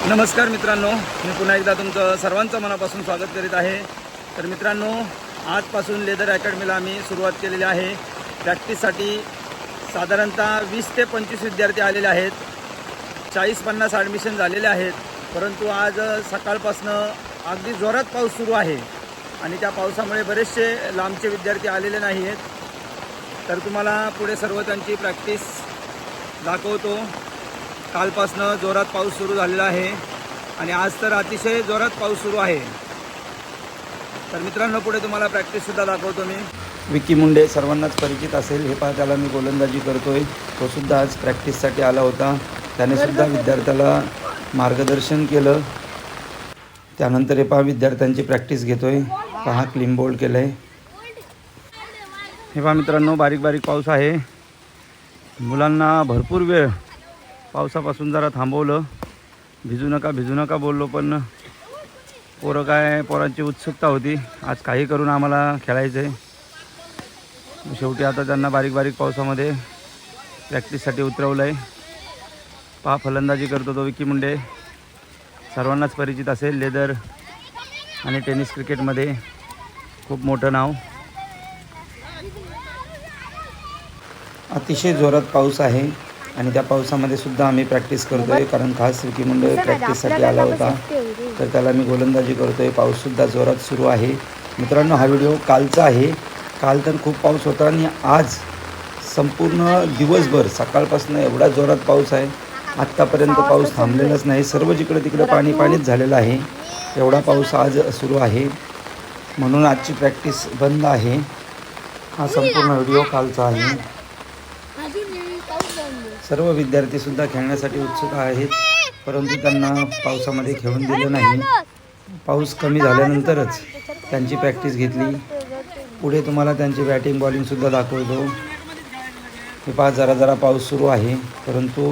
नमस्कार मित्रांनो, मी पुन्हा एकदा तुमचं सर्वांचं मनापासून स्वागत करीत आहे। तर मित्रांनो, आजपासून लेदर अकॅडमीला आम्ही सुरुवात केलेली आहे। प्रॅक्टिससाठी साधारणतः 20 ते 25 विद्यार्थी आलेले आहेत। 40-50 ॲडमिशन झालेले आहेत, परंतु आज सकाळपासून अगदी जोरात पाऊस सुरू आहे आणि त्या पावसामुळे बरेचसे लांबचे विद्यार्थी आलेले नाही आहेत। तर तुम्हाला पुढे सर्व त्यांची प्रॅक्टिस दाखवतो। कालपासनं जोरात पाऊस सुरू झालेला आहे आणि आज तर अतिशय जोरात पाऊस सुरू आहे। तर मित्रांनो, पुढे तुम्हाला प्रॅक्टिससुद्धा दाखवतो मी। विकी मुंडे सर्वांनाच परिचित असेल, हे पहा त्याला मी गोलंदाजी करतोय। तो सुद्धा आज प्रॅक्टिससाठी आला होता, त्याने सुद्धा विद्यार्थ्याला मार्गदर्शन केलं। त्यानंतर हे पहा विद्यार्थ्यांची प्रॅक्टिस घेतोय। पहा क्लीन बोल्ड केलं आहे। हे पहा मित्रांनो, बारीक बारीक पाऊस आहे। मुलांना भरपूर वेळ पावसापासून जरा थांबवलं। भिजू नका बोललो, पण पोरांची उत्सुकता होती, आज काही करून आम्हाला खेळायचं आहे। शेवटी आता त्यांना बारीक बारीक पावसामध्ये प्रॅक्टिससाठी उतरवलं आहे। पहा फलंदाजी करतो तो विकी मुंडे, सर्वांनाच परिचित असेल। लेदर आणि टेनिस क्रिकेटमध्ये खूप मोठं नाव। अतिशय जोरात पाऊस आहे आणि त्या पावसामध्ये सुद्धा आम्ही प्रॅक्टिस करतोय, कारण खास विकी मुंडे प्रॅक्टिससाठी आला होता, तर त्याला मी गोलंदाजी करतोय। पाऊससुद्धा जोरात सुरू आहे। मित्रांनो, हा व्हिडिओ कालचा आहे। काल तर खूप पाऊस होता आणि आज संपूर्ण दिवसभर सकाळपासून एवढा जोरात पाऊस आहे, आत्तापर्यंत पाऊस थांबलेलाच नाही। सर्व जिकडे तिकडे पाणीच झालेलं आहे, एवढा पाऊस आज सुरू आहे, म्हणून आजची प्रॅक्टिस बंद आहे। हा संपूर्ण व्हिडिओ कालचा आहे। सर्व विद्यार्थीसुद्धा खेळण्यासाठी उत्सुक आहेत, परंतु त्यांना पावसामध्ये खेळून दिलं नाही। पाऊस कमी झाल्यानंतरच त्यांची प्रॅक्टिस घेतली। पुढे तुम्हाला त्यांची बॅटिंग बॉलिंगसुद्धा दाखवतो। हे पहा जरा जरा पाऊस सुरू आहे, परंतु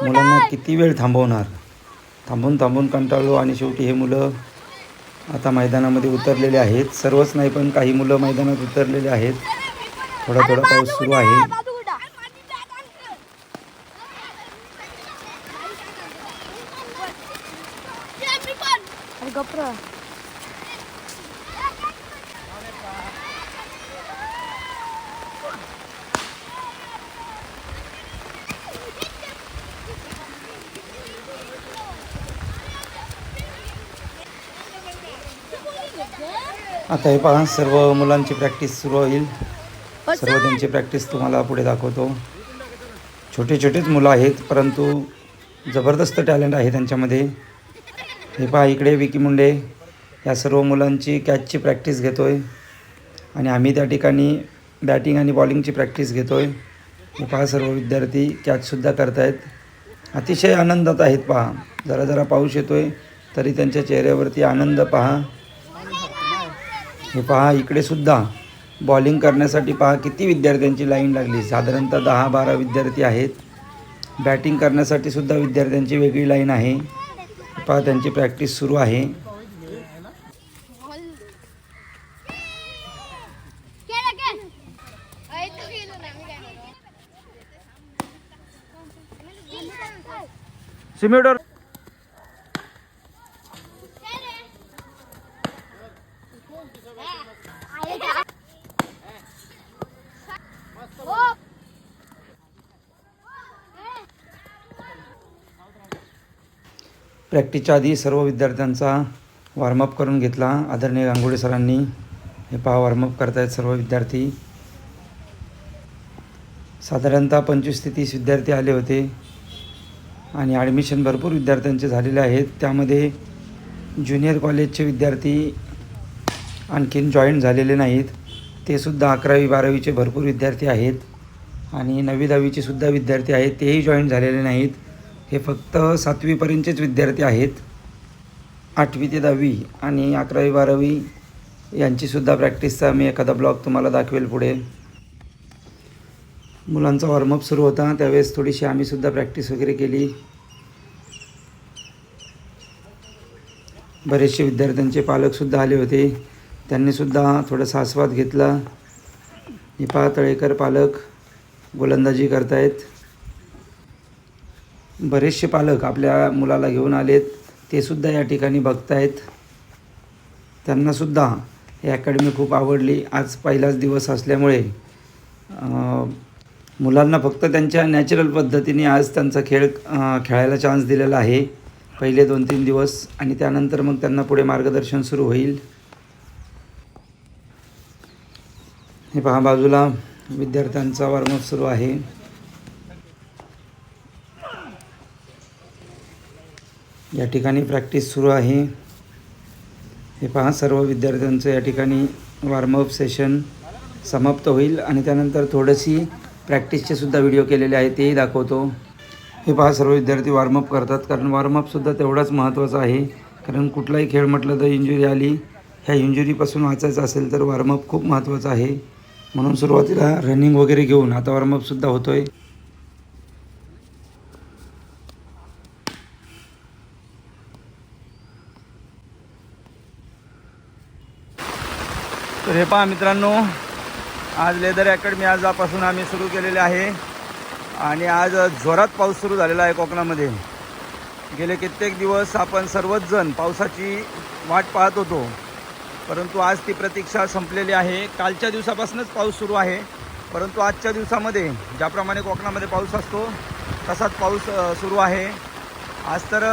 मुलांना किती वेळ थांबवणार। थांबून कंटाळलो आणि शेवटी हे मुलं आता मैदानामध्ये उतरलेले आहेत। सर्वच नाही, पण काही मुलं मैदानात उतरलेले आहेत। थोडा पाऊस सुरू आहे। आता हे पहा सर्व मुलांची प्रॅक्टिस सुरू होईल। सर्व त्यांची प्रॅक्टिस तुम्हाला पुढे दाखवतो। छोटेच मुलं आहेत, परंतु जबरदस्त टॅलेंट आहे त्यांच्यामध्ये। हे पहा इकडे विकी मुंडे या सर्व मुलांची कॅचची प्रॅक्टिस घेतोय आणि आम्ही त्या ठिकाणी बॅटिंग आणि बॉलिंगची प्रॅक्टिस घेतोय। हे पहा सर्व विद्यार्थी कॅचसुद्धा करतायत, अतिशय आनंदात आहेत। पहा जरा पाऊस येतोय तरी त्यांच्या चेहऱ्यावरती आनंद पहा। हे पहा इकडे सुद्धा बॉलिंग करण्यासाठी पहा किती विद्यार्थ्यांची लाईन लागली, साधारणतः 10-12 विद्यार्थी आहेत। बॅटिंग करण्यासाठी सुद्धा विद्यार्थ्यांची वेगळी लाईन आहे। पहा त्यांची प्रॅक्टिस सुरू आहे। सिम्युलेटर प्रॅक्टिसच्या आधी सर्व विद्यार्थ्यांचा वॉर्मअप करून घेतला आदरणीय गांगुडे सरांनी। हे पहा वॉर्मअप करतायत सर्व विद्यार्थी। साधारणतः 25 ते 30 विद्यार्थी आले होते आणि ॲडमिशन भरपूर विद्यार्थ्यांचे झालेले आहेत। त्यामध्ये ज्युनियर कॉलेजचे विद्यार्थी आणखीन जॉईन झालेले नाहीत, ते सुद्धा 11वी-12वीचे भरपूर विद्यार्थी आहेत आणि 9वी-10वीचे सुद्धा विद्यार्थी आहेत, तेही जॉईन झालेले नाहीत। हे फक्त 7वीपर्यंतचेच विद्यार्थी आहेत। 8वी ते 10वी आणि 11वी-12वी यांचीसुद्धा प्रॅक्टिसचा मी एखादा ब्लॉग तुम्हाला दाखवेल पुढे। मुलांचा वॉर्मअप सुरू होता, त्यावेळेस थोडीशी आम्हीसुद्धा प्रॅक्टिस वगैरे केली। बरेचसे विद्यार्थ्यांचे पालकसुद्धा आले होते, त्यांनीसुद्धा थोडासा आस्वाद घेतला। हे पहा तळेकर पालक गोलंदाजी करतायत। बरेचसे पालक आपल्या मुलाला घेऊन आलेत, ते सुद्धा या ठिकाणी बघतायत. त्यांनासुद्धा ही अकॅडमी खूप आवडली. आज पहिलाच दिवस असल्यामुळे मुलांना फक्त त्यांच्या नॅचरल पद्धतीने आज त्यांचा खेळ खेळायला चान्स दिलेला आहे पहिले 2-3 दिवस, आणि त्यानंतर मग त्यांना पुढे मार्गदर्शन सुरू होईल. हे पहा, बाजूला विद्यार्थ्यांचा वॉर्मअप सुरू आहे. या ठिकाणी प्रॅक्टिस सुरू आहे. हे पहा, सर्व विद्यार्थ्यांचं या ठिकाणी वॉर्मअप सेशन समाप्त होईल आणि त्यानंतर थोडीशी प्रॅक्टिसचे सुद्धा व्हिडिओ केलेले आहे, तेही दाखवतो. हे पहा, सर्व विद्यार्थी वॉर्मअप करतात, कारण वॉर्मअपसुद्धा तेवढाच महत्त्वाचा आहे. कारण कुठलाही खेळ म्हटलं तर इंजुरी आली, ह्या इंजुरीपासून वाचायचं असेल तर वॉर्मअप खूप महत्त्वाचं आहे. म्हणून सुरुवातीला रनिंग वगैरे घेऊन आता वॉर्मअपसुद्धा होतो आहे. तर हे पहा मित्रांनो, आज लेदर अकॅडमी आजपासून आम्ही सुरू केलेले आहे आणि आज जोरात पाऊस सुरू झालेला आहे कोकणामध्ये. गेले कित्येक दिवस आपण सर्वच जण पावसाची वाट पाहत होतो, परंतु आज ती प्रतीक्षा संपलेली आहे. कालच्या दिवसापासूनच पाऊस सुरू आहे, परंतु आजच्या दिवसामध्ये ज्याप्रमाणे कोकणामध्ये पाऊस असतो तसाच पाऊस सुरू आहे. आज तर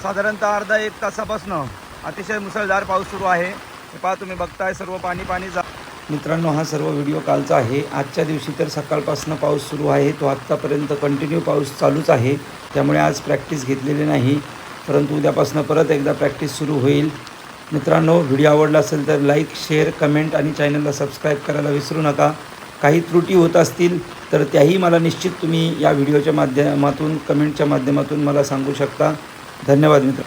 साधारणतः अर्धा 1 तासापासून अतिशय मुसळधार पाऊस सुरू आहे. हे पहा, तुम्ही बघताय सर्व पाणी जा. मित्रांनो, हा सर्व व्हिडिओ कालचा आहे. आजच्या दिवशी तर सकाळपासून पाऊस सुरू आहे, तो आत्तापर्यंत कंटिन्यू पाऊस चालूच आहे. त्यामुळे आज प्रॅक्टिस घेतलेली नाही, परंतु उद्यापासून परत एकदा प्रॅक्टिस सुरू होईल. मित्रांनो, व्हिडिओ आवडला असेल तर लाईक, शेअर, कमेंट आणि चॅनलला सबस्क्राईब करायला विसरू नका. काही त्रुटी होत असतील तर त्याही मला निश्चित तुम्ही या व्हिडिओच्या माध्यमातून, कमेंटच्या माध्यमातून मला सांगू शकता. धन्यवाद मित्र.